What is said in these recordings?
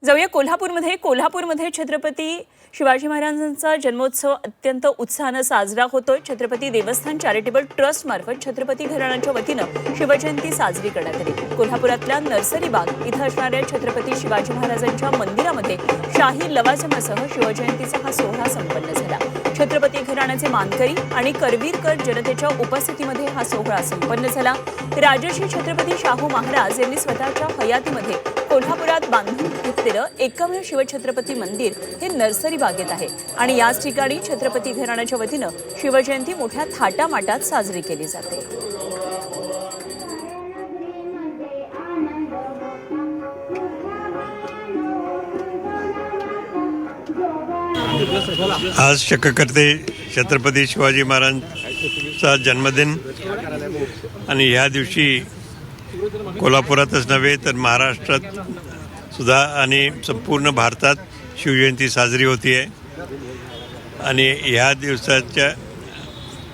जाऊया कोल्हापूरमध्ये छत्रपती शिवाजी महाराजांचा जन्मोत्सव अत्यंत उत्साहाने साजरा होतोय। छत्रपती देवस्थान चॅरिटेबल ट्रस्ट मार्फत छत्रपती घराण्याच्या वतीने शिवजयंती साजरी करण्यात आली। कोल्हापुरातल्या नर्सरी बाग इथं असणाऱ्या छत्रपती शिवाजी महाराजांच्या मंदिरामध्ये शाही लवाजमासह शिवजयंतीचा हा सोहळा संपन्न झाला। छत्रपती घराण्याचे मानकरी आणि करवीरकर जनतेच्या उपस्थितीमध्ये हा सोहळा संपन्न झाला। राजर्षी छत्रपती शाहू महाराज यांनी स्वतःच्या हयातीमध्ये कोल्हापुरात बांधून घेतलेलं एकमेव शिवछत्रपती मंदिर हे नर्सरी बागेत आहे आणि याच ठिकाणी छत्रपती घराण्याच्या वतीने शिवजयंती मोठ्या थाटामाटात साजरी केली जाते। आज शक्यकर्ते छत्रपती शिवाजी महाराजांचा जन्मदिन आणि ह्या दिवशी कोल्हापुरातच नव्हे तर महाराष्ट्रात सुद्धा आणि संपूर्ण भारतात शिवजयंती साजरी होती आहे। आणि ह्या दिवसाच्या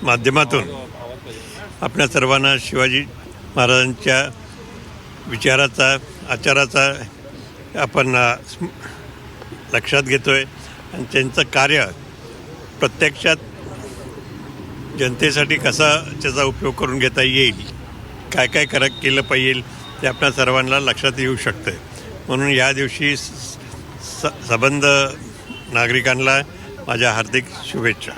माध्यमातून आपल्या सर्वांना शिवाजी महाराजांच्या विचाराचा आचाराचा आपण लक्षात घेतो आहे आणि त्यांचं कार्य प्रत्यक्षात जनतेसाठी कसा त्याचा उपयोग करून घेता येईल, काय काय केलं पाहिजे ते आपल्या सर्वांना लक्षात येऊ शकतं। म्हणून या दिवशी सबंध नागरिकांना माझ्या हार्दिक शुभेच्छा।